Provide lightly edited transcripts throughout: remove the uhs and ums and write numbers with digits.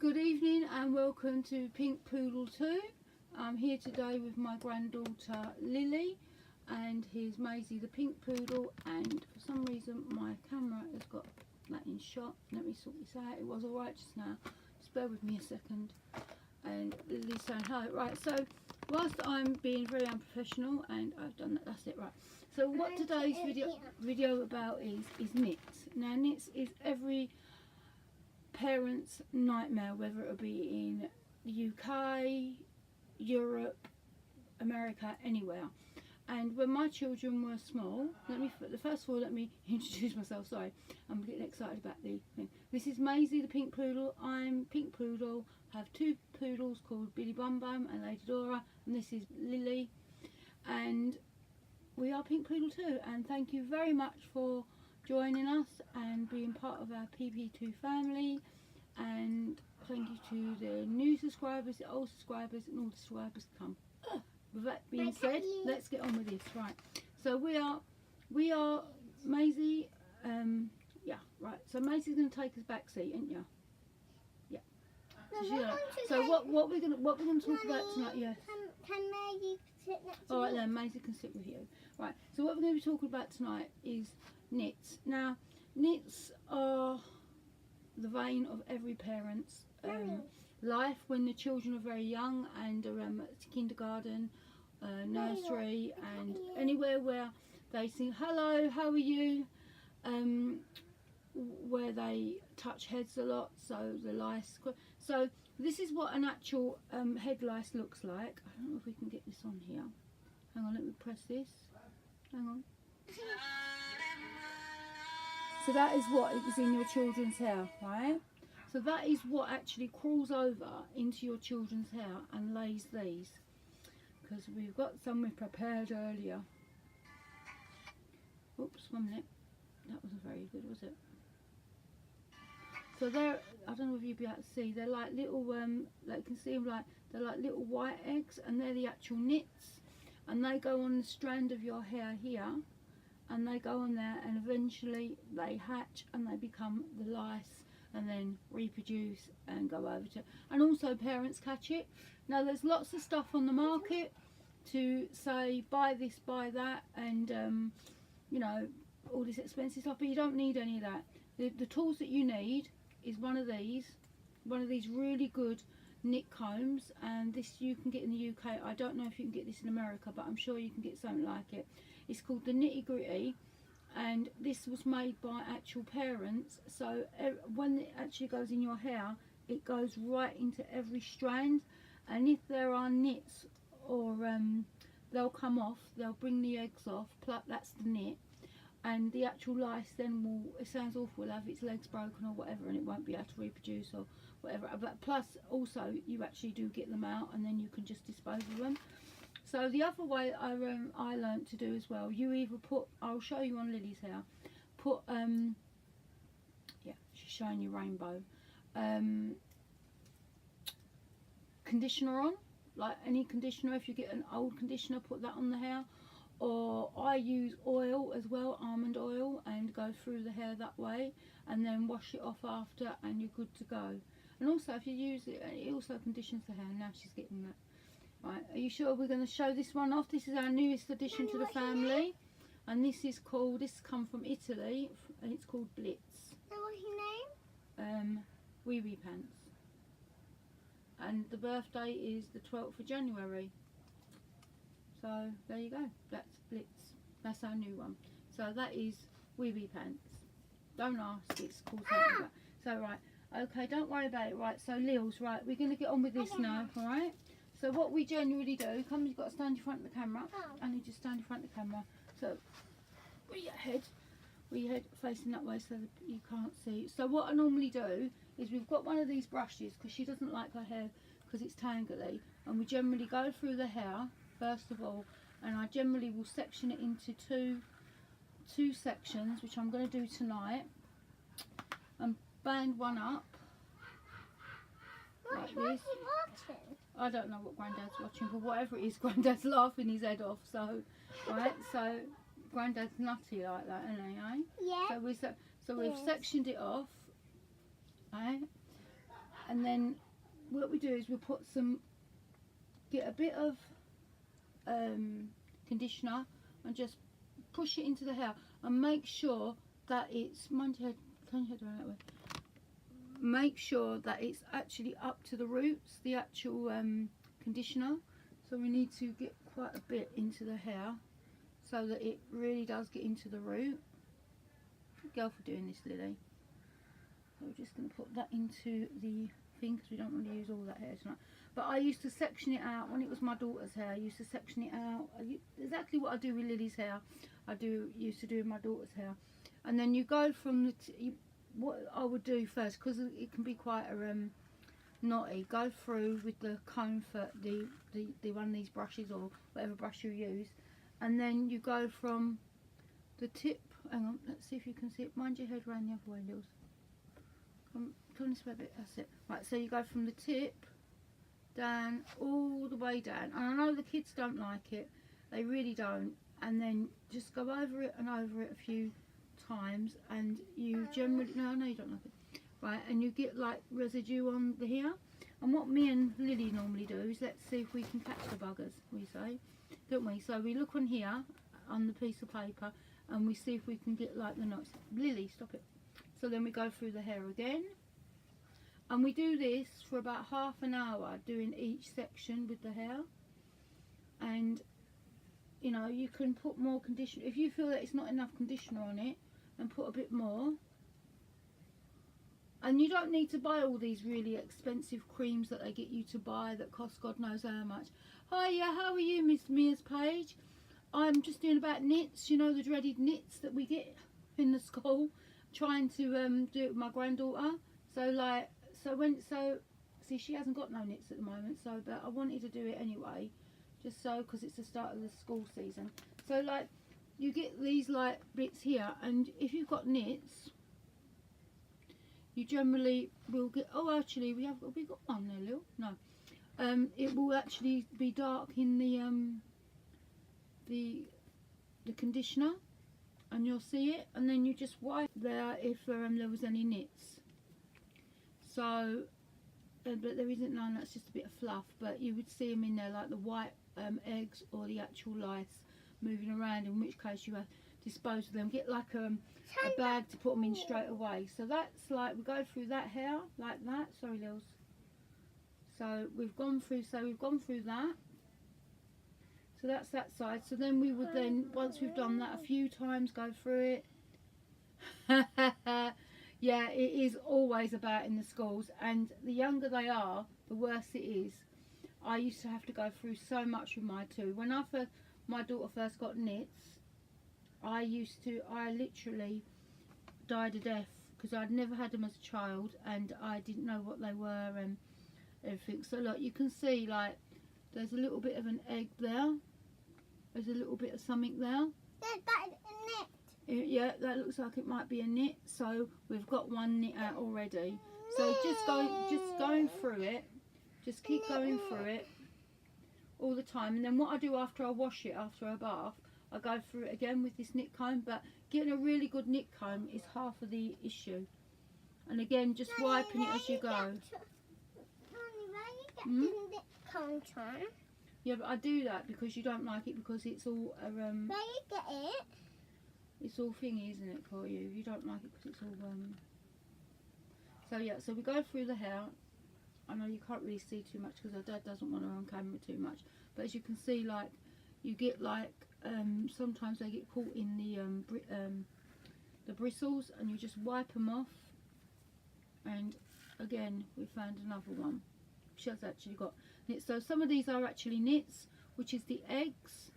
Good evening and welcome to Pink Poodle 2. I'm here today with my granddaughter Lily, and here's Maisie the pink poodle, and for some reason my camera has got that in shot. Let me sort this out. It was alright just now. Just bear with me a second. And Lily's saying hi. Right, so whilst I'm being very unprofessional, and I've done that, that's it, right. So what today's video about is Nits. Now Nits is every parents' nightmare, whether it be in the UK, Europe, America, anywhere. And when my children were small, first of all let me introduce myself. Sorry, I'm getting excited about the thing. This is Maisie the pink poodle. I'm Pink Poodle. I have two poodles called Billy Bum Bum and Lady Dora, and this is Lily, and we are Pink Poodle 2. And thank you very much for joining us and being part of our PP2 family, and thank you to the new subscribers, the old subscribers, and all the subscribers to come. With that being said, let's get on with this. Right, so we are Maisie. Yeah, right, so Maisie's going to take us back seat, ain't you? Yeah. So what we're going to talk about tonight? Yes. Can Maggie sit next to me? All right then, Maisie can sit with you. Right, so what we're going to be talking about tonight is Nits. Now, Nits are the vein of every parent's life when the children are very young and are at kindergarten, nursery, and anywhere where they sing hello, how are you, where they touch heads a lot, so the lice. So this is what an actual head lice looks like. I don't know if we can get this on here. Hang on, let me press this. Hang on. So that is what is in your children's hair, right? So that is what actually crawls over into your children's hair and lays these. Because we've got some we prepared earlier. Oops, 1 minute. That wasn't very good, was it? So they're, I don't know if you'll be able to see, they're like little, like you can see them, like they're like little white eggs, and they're the actual nits. And they go on the strand of your hair here, and they go on there, and eventually they hatch and they become the lice, and then reproduce and go over to, and also parents catch it. Now there's lots of stuff on the market to say buy this, buy that, and you know, all this expensive stuff, but you don't need any of that. The tools that you need is one of these really good nit combs, and this you can get in the UK. I don't know if you can get this in America, but I'm sure you can get something like it. It's called the Nitty Gritty, and this was made by actual parents, so when it actually goes in your hair, it goes right into every strand, and if there are nits or they'll come off, they'll bring the eggs off, that's the nit, and the actual lice then will, it sounds awful, will have its legs broken or whatever, and it won't be able to reproduce or whatever. But plus also you actually do get them out, and then you can just dispose of them. So the other way I learned to do as well, you either put, I'll show you on Lily's hair, put yeah, she's showing you rainbow, conditioner on, like any conditioner. If you get an old conditioner, put that on the hair, or I use oil as well, almond oil, and go through the hair that way, and then wash it off after, and you're good to go. And also if you use it, it also conditions the hair. Now she's getting that. Right, are you sure we're going to show this one off? This is our newest addition to the family, and this is called, this come from Italy, and it's called Blitz. And what's your name? Wee Wee Pants. And the birthday is the 12th of January. So there you go, that's Blitz. That's our new one. So that is Wee Wee Pants. Don't ask, it's called something like that. So right, okay, don't worry about it. Right, so Lils, right, we're going to get on with this now, alright? So what we generally do, come, you've got to stand in front of the camera. I need you to stand in front of the camera. So with your head facing that way so that you can't see. So what I normally do is, we've got one of these brushes because she doesn't like her hair because it's tangly, and we generally go through the hair first of all, and I generally will section it into two sections, which I'm going to do tonight, and band one up like this. I don't know what Granddad's watching, but whatever it is, Granddad's laughing his head off. So, right, so Granddad's nutty like that, isn't he, eh? Yeah. So we've sectioned it off, right? and then what we do is we put some, get a bit of conditioner and just push it into the hair and make sure that it's, mind your head, turn your head around that way. Make sure that it's actually up to the roots, the actual conditioner. So we need to get quite a bit into the hair so that it really does get into the root. Good girl for doing this, Lily. So we're just going to put that into the thing because we don't want to use all that hair tonight. But I used to section it out when it was my daughter's hair. I used to section it out. Exactly what I do with Lily's hair, used to do with my daughter's hair. And then you go from the, what I would do first, because it can be quite a knotty, go through with the comb for the one of these brushes or whatever brush you use, and then you go from the tip, hang on, let's see if you can see it, mind your head round the other way, Lils. Come this way a bit, that's it. Right, so you go from the tip down all the way down, and I know the kids don't like it, they really don't, and then just go over it and over it a few times, and you generally, no you don't like it, right, and you get like residue on the hair. And what me and Lily normally do is, let's see if we can catch the buggers, we say, don't we? So we look on here on the piece of paper and we see if we can get like the knots. Lily, stop it. So then we go through the hair again, and we do this for about half an hour, doing each section with the hair. And you know, you can put more conditioner if you feel that it's not enough conditioner on it, and put a bit more. And you don't need to buy all these really expensive creams that they get you to buy that cost God knows how much. Hiya, how are you, Miss Mia's Page? I'm just doing about Nits, you know, the dreaded Nits that we get in the school, trying to do it with my granddaughter. So like, see, she hasn't got no Nits at the moment, so, but I wanted to do it anyway, just so, because it's the start of the school season. So like, you get these like bits here, and if you've got Nits, you generally will get, oh actually we got one there, Lil, no, it will actually be dark in the conditioner, and you'll see it, and then you just wipe there if there was any Nits. So but there isn't none, that's just a bit of fluff, but you would see them in there, like the white eggs or the actual lice moving around, in which case you have to dispose of them. Get like a bag to put them in straight away. So that's like, we go through that hair like that. Sorry, Lils. So we've gone through that. So that's that side. So then we would then, once we've done that a few times, go through it. Yeah, it is always about in the schools, and the younger they are, the worse it is. I used to have to go through so much with my two. When my daughter first got Nits, I literally died a death because I'd never had them as a child, and I didn't know what they were and everything. So look, you can see like there's a little bit of an egg there, there's a little bit of something there. That is a nit. Yeah, that looks like it might be a nit. So we've got one nit out already. So just going through it, just keep going through it all the time. And then what I do after I wash it, after a bath, I go through it again with this nit comb. But getting a really good nit comb is half of the issue. And again, just wiping it as you go. Mommy, where you get the nit comb from? Yeah, but I do that because you don't like it, because it's all where you get it? It's all thingy, isn't it, for you? You don't like it because it's all So yeah, so we go through the hair. I know you can't really see too much because our dad doesn't want her on camera too much, but as you can see, like, you get like sometimes they get caught in the bristles, and you just wipe them off. And again, we found another one. She has actually got nits. So some of these are actually nits, which is the eggs.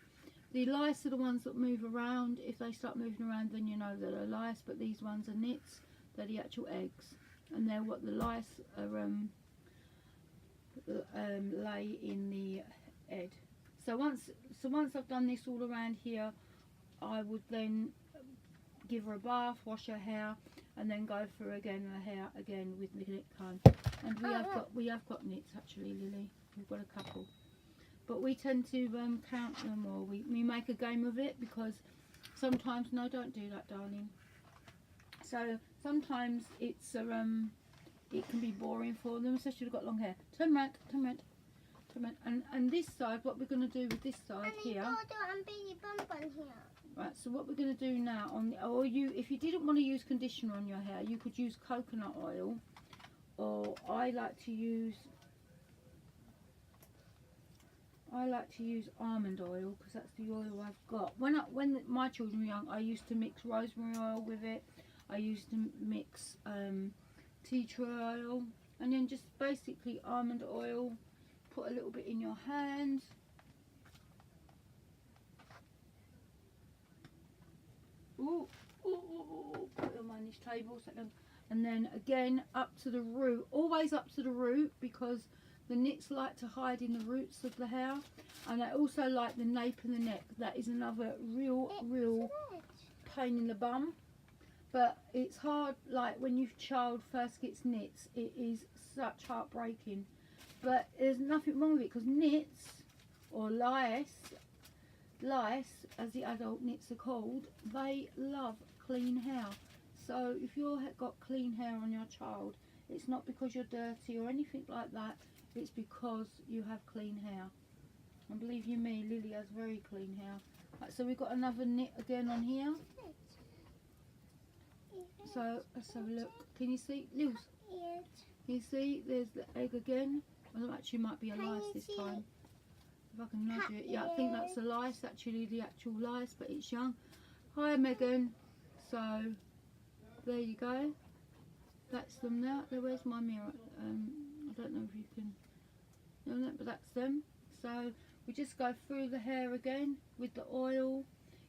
The lice are the ones that move around. If they start moving around, then you know that they're lice, but these ones are nits. They're the actual eggs, and they're what the lice are lay in the head. So once I've done this all around here, I would then give her a bath, wash her hair, and then go through again her hair again with the nit comb. And we have got nits actually, Lily. We've got a couple, but we tend to count them, or we make a game of it, because sometimes, no, don't do that, darling. So sometimes it's it can be boring for them, especially if they've got long hair. Turn round, turn round, turn round. And this side, what we're going to do with this side here. And baby bun here. Right, so what we're going to do now, if you didn't want to use conditioner on your hair, you could use coconut oil, or I like to use almond oil because that's the oil I've got. When my children were young, I used to mix rosemary oil with it. I used to mix tea tree oil, and then just basically almond oil. Put a little bit in your hand. Ooh, put it on my niche table, and then again up to the root, always up to the root, because the nits like to hide in the roots of the hair, and they also like the nape and the neck. That is another real pain in the bum, but it's hard. Like when your child first gets nits, it is such heartbreaking, but there's nothing wrong with it, because nits, or lice, as the adult nits are called, they love clean hair. So if you've got clean hair on your child, it's not because you're dirty or anything like that, it's because you have clean hair. And believe you me, Lily has very clean hair. Right, so we've got another knit again on here. So let's have a look. Can you see? Lils, can you see? There's the egg again. Well, actually might be a lice this time. If I can nudge it. Yeah, I think that's a lice, actually the actual lice, but it's young. Hi Megan. So there you go. That's them now. Where's my mirror? I don't know if you can know that, but that's them. So we just go through the hair again with the oil,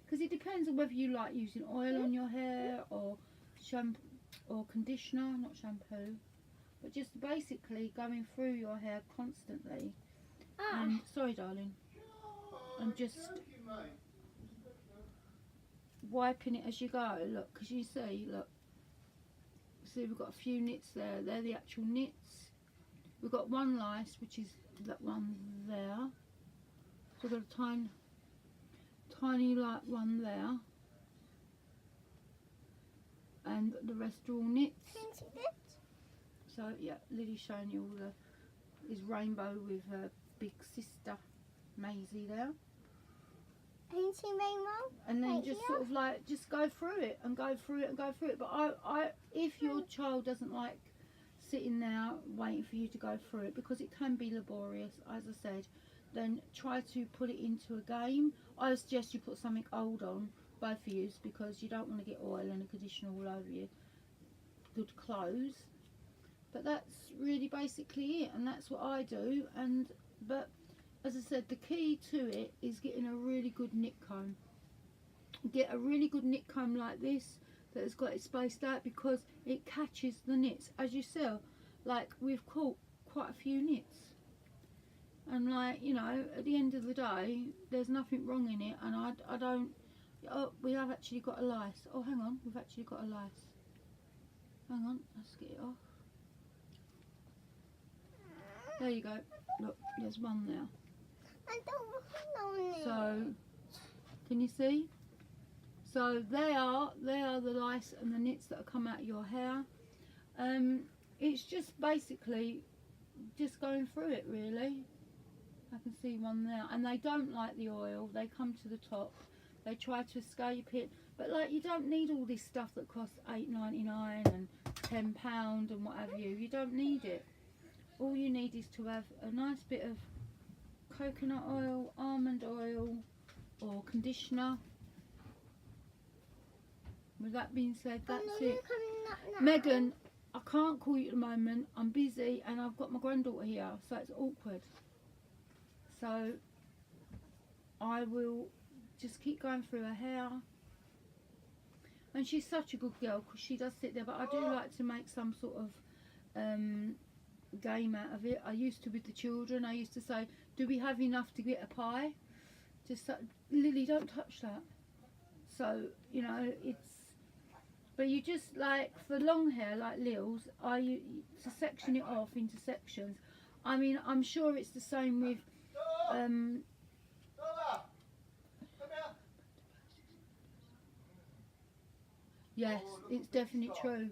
because it depends on whether you like using oil on your hair or shampoo or conditioner, not shampoo, but just basically going through your hair constantly. And sorry darling, and just wiping it as you go. Look, because you see, look, see we've got a few nits there. They're the actual nits. We've got one lice, which is that one there. So we've got a tiny like one there, and the rest are all nits. So yeah, Lily's showing you all is rainbow with her big sister Maisie there. And then just sort of like just go through it and go through it and go through it. But if your child doesn't like sitting there waiting for you to go through it, because it can be laborious, as I said, then try to put it into a game. I would suggest you put something old on, both of you, because you don't want to get oil and a conditioner all over your good clothes. But that's really basically it, and that's what I do. But as I said, the key to it is getting a really good nit comb. Get a really good nit comb like this that has got it spaced out, because it catches the nits. As you see, like we've caught quite a few nits, and like, you know, at the end of the day there's nothing wrong in it. And I don't, oh, we have actually got a lice. Oh hang on, we've actually got a lice. Hang on, let's get it off. There you go. Look, there's one there. I don't know. So, can you see? So they are the lice and the nits that come out of your hair. It's just basically just going through it, really. I can see one there, and they don't like the oil. They come to the top. They try to escape it, but like, you don't need all this stuff that costs $8.99 and £10 and what have you. You don't need it. All you need is to have a nice bit of coconut oil, almond oil, or conditioner. With that being said, that's it. Megan, I can't call you at the moment. I'm busy and I've got my granddaughter here, so it's awkward. So I will just keep going through her hair. And she's such a good girl, because she does sit there, but I do like to make some sort of game out of it. I used to with the children. I used to say, do we have enough to get a pie? Just Lily, don't touch that. So, you know, but you just, like, for long hair like Lil's, to section it off into sections. I mean, I'm sure it's the same with yes, it's definitely true.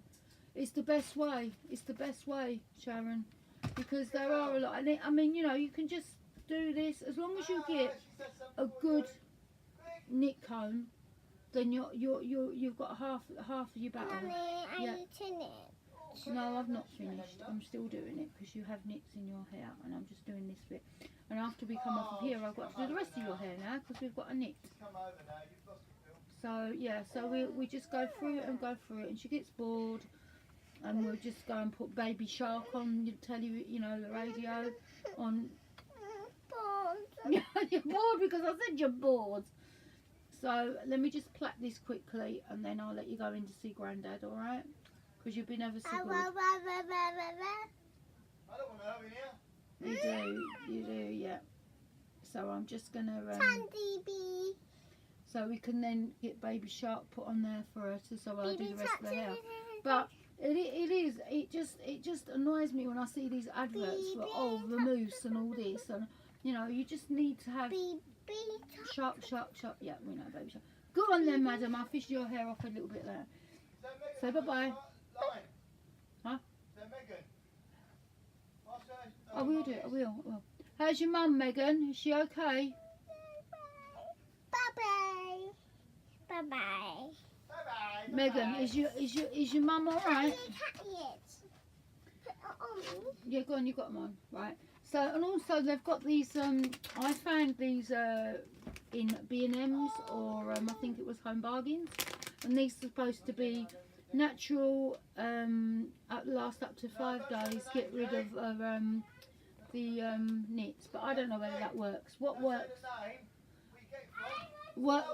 It's the best way. It's the best way, Sharon, because there are a lot. And I mean, you know, you can just do this as long as you get a good nit comb. Then you've got half of your battle. Mummy, are Yeah. you finished? No, I've not finished. I'm still doing it because you have nits in your hair, and I'm just doing this bit. And after we come off of here, I've got to do the rest of your hair now because we've got a nit. So yeah, so we just go through it and go through it, and she gets bored, and we'll just go and put Baby Shark on the telly, you know, the radio on. You're bored because I said you're bored. So let me just plait this quickly, and then I'll let you go in to see Grandad, all right? Because you've been ever so good. You do, yeah. So I'm just gonna. So we can then get Baby Shark put on there for her, so I'll do the rest of the hair. But it just annoys me when I see these adverts for the mousse and all this, and you know, you just need to have shark. Yeah, we know, Baby Shark. Go on then, madam. I'll fish your hair off a little bit there. Say bye-bye. Huh? I will do it. I will. How's your mum, Megan? Is she okay? Bye-bye. Bye-bye. Megan, is your mum all right? Yeah, go on. You got them on, right? So, and also they've got these. I found these in B&M's or I think it was Home Bargains, and these are supposed to be natural. Last up to 5 days. Get rid of the nits, but I don't know whether that works. What works? What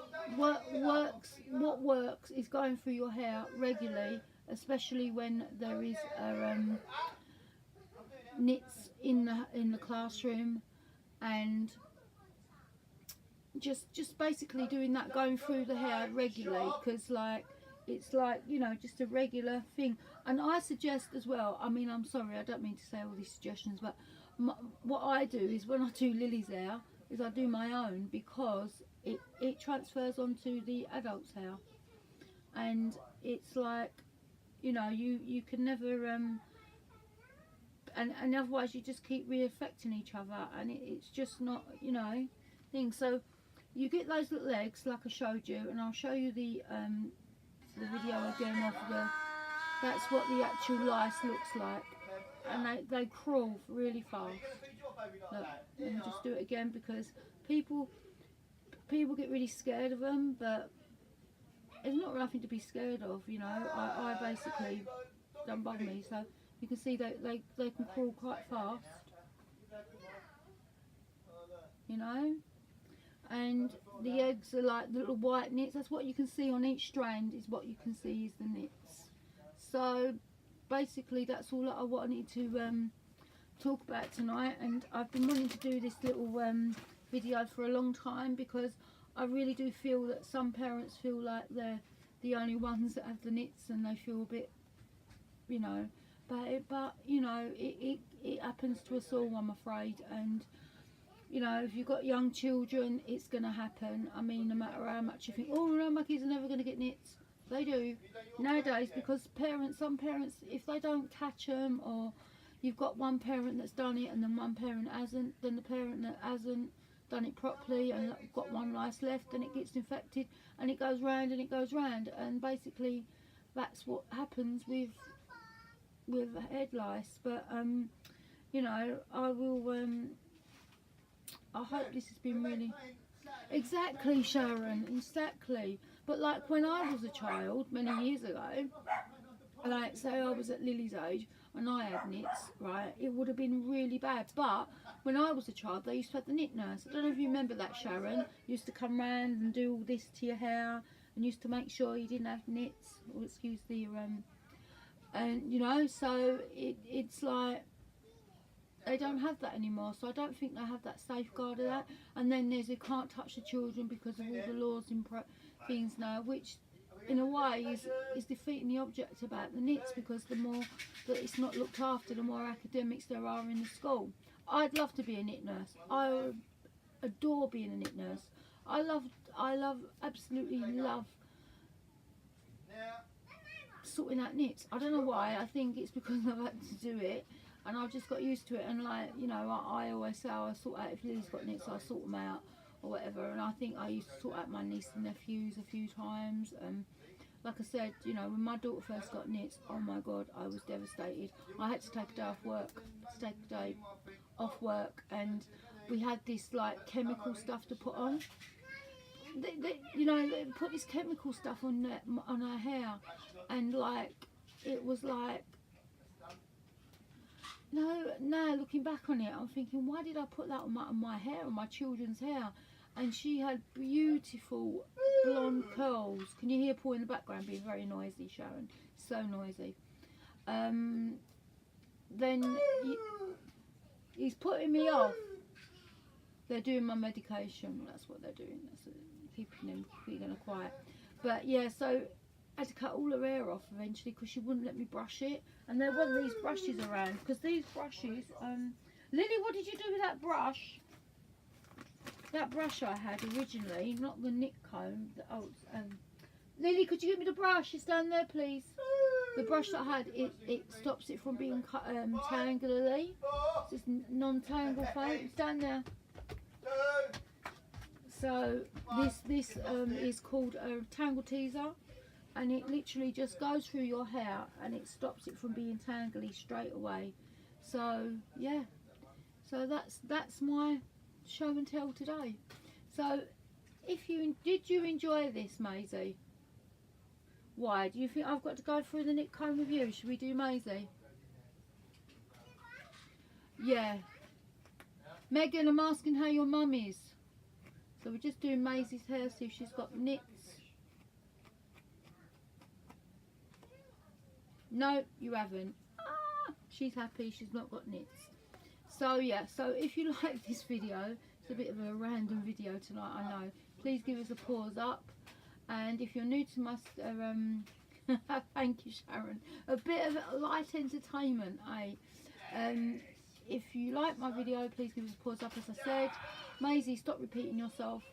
works is going through your hair regularly, especially when there is nits in the classroom, and just basically doing that, going through the hair regularly, because like it's like, you know, just a regular thing. And I suggest as well, I mean, I'm sorry, I don't mean to say all these suggestions, but what I do is when I do Lily's hair is I do my own, because it transfers onto the adult's hair, and it's like, you know, you can never and otherwise you just keep re-affecting each other, and it's just not, you know, thing. So you get those little eggs like I showed you, and I'll show you the video again of that's what the actual lice looks like, and they crawl really fast. Look, let me just do it again, because people get really scared of them, but it's not nothing to be scared of, you know. I basically don't bother me. So you can see they can crawl quite fast, you know. And the eggs are like little white nits. That's what you can see on each strand, is what you can see is the nits. So basically that's all that I wanted to talk about tonight, and I've been wanting to do this little video for a long time, because I really do feel that some parents feel like they're the only ones that have the nits, and they feel a bit, you know, but you know, it happens to us all, I'm afraid. And you know, if you've got young children, it's going to happen. I mean, no matter how much you think, oh no, my kids are never going to get nits, they do nowadays, because some parents, if they don't catch them, or you've got one parent that's done it and then one parent hasn't, then the parent that hasn't done it properly and got one lice left, and it gets infected, and it goes round and it goes round, and basically that's what happens with head lice. But you know, I will I hope this has been really exactly, Sharon, exactly. But like when I was a child many years ago, like say I was at Lily's age and I had nits, right, it would have been really bad. But when I was a child, they used to have the nit nurse. I don't know if you remember that, Sharon. Used to come round and do all this to your hair, and used to make sure you didn't have nits, or excuse the and you know, so it's like they don't have that anymore. So I don't think they have that safeguard of that. And then there's, you can't touch the children because of all the laws and things now, which in a way is defeating the object about the nits, because the more that it's not looked after, the more academics there are in the school. I'd love to be a nit nurse. I adore being a nit nurse. I absolutely love sorting out nits. I don't know why. I think it's because I've had to do it, and I've just got used to it. And like, you know, I always say I sort out if Lily's got nits, I sort them out or whatever. And I think I used to sort out my niece and nephews a few times. Like I said, you know, when my daughter first got nits, oh my God, I was devastated. I had to take a day off work, and we had this like chemical stuff to put on. You know, they put this chemical stuff on her hair, and like it was like, now looking back on it, I'm thinking, why did I put that on my hair, on my children's hair? And she had beautiful blonde curls. Can you hear Paul in the background being very noisy, Sharon? So noisy. Then he's putting me off. They're doing my medication. That's what they're doing. That's keeping her quiet. But yeah, so I had to cut all her hair off eventually because she wouldn't let me brush it. And there weren't these brushes around, because these brushes, Lily, what did you do with that brush? That brush I had originally, not the knit comb. Lily, could you give me the brush? It's down there, please. The brush that I had, it stops it from being cut tangly. It's just non-tangle foam. It's down there. So this is called a tangle teaser, and it literally just goes through your hair and it stops it from being tangly straight away. So yeah, so that's my show and tell today. So did you enjoy this, Maisie? Why do you think I've got to go through the knit comb with you? Should we do Maisie? Yeah, Megan, I'm asking how your mum is. So we're just doing Maisie's hair, see if she's got nits. No, you haven't. She's happy she's not got nits. So yeah, so if you like this video, it's a bit of a random video tonight, I know. Please give us a pause up. And if you're new to my thank you, Sharon. A bit of light entertainment, eh? If you like my video, please give us a pause up, as I said. Maisie, stop repeating yourself.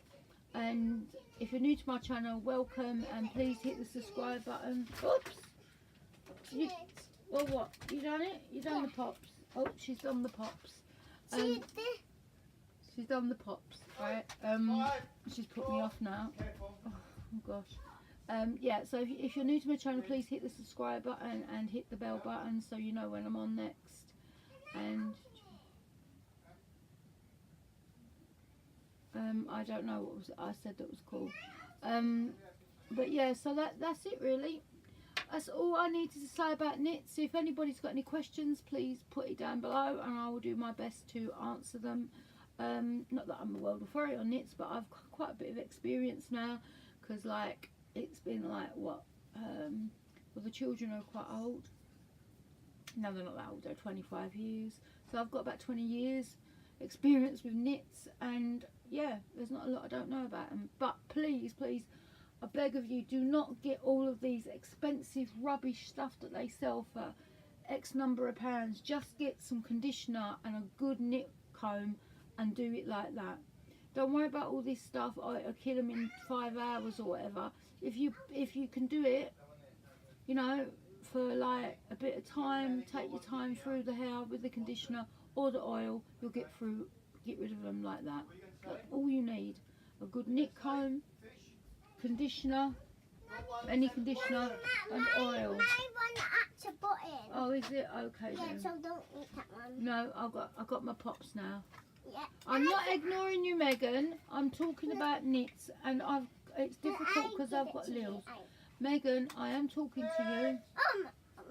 And if you're new to my channel, welcome, and please hit the subscribe button. Oops. Well, what? You done it? You done the pops? Oh, she's done the pops. She's done the pops, right? She's put me off now. Oh gosh. Yeah, so if you're new to my channel, please hit the subscribe button and hit the bell button so you know when I'm on next. And I don't know what I said that was cool. But yeah, so that's it really. That's all I needed to say about knits. If anybody's got any questions, please put it down below and I will do my best to answer them. Not that I'm a world authority on knits, but I've got quite a bit of experience now, because like it's been like what well, the children are quite old. No, they're not that old, they're 25 years, so I've got about 20 years experience with knits, and yeah, there's not a lot I don't know about them. But please, I beg of you, do not get all of these expensive rubbish stuff that they sell for X number of pounds. Just get some conditioner and a good knit comb and do it like that. Don't worry about all this stuff, I'll kill them in 5 hours or whatever. If you can do it, you know, for like a bit of time, take your time through the hair with the conditioner or the oil, you'll get rid of them like that. That's all you need. A good knit comb, conditioner, any conditioner, and oil. Oh, is it? Okay then. Yeah, so don't eat that one. No, I've got my pops now. Yeah. I'm not ignoring you, Megan. I'm talking about knits, and it's difficult because I've got Lils. Megan, I am talking to you.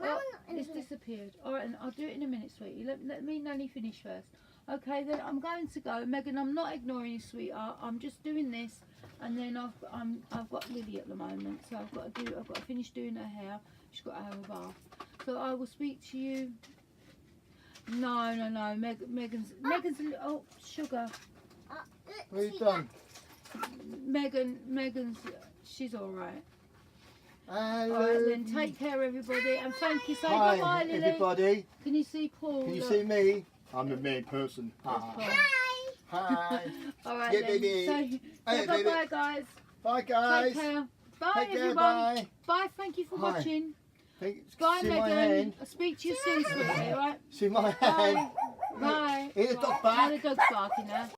Oh, it's disappeared. All right, and I'll do it in a minute, sweetie. Let me Nanny finish first. Okay, then I'm going to go, Megan. I'm not ignoring you, sweetheart. I'm just doing this, and then I've got Lily at the moment, so I've got to finish doing her hair. She's got to have a bath. So I will speak to you. No. Megan's oh, sugar. What have you done? Megan's she's all right. Hello. All right, then take care, everybody, and thank you. Say Hi, goodbye, Lily. everybody. Can you see Paul? Can you Look. see me? I'm the main person. That's Hi. Paul. Hi. All right, Yeah, then. baby. Say Hey, bye, baby. guys. Bye, guys. Take care. Bye, Take care, everyone. bye. Bye. Thank you for Hi. watching. Bye, See my Megan. hand? I'll speak to you soon, sweetie, alright? See my Bye. hand? Bye. Hear the dog Now bark? the dog's barking now.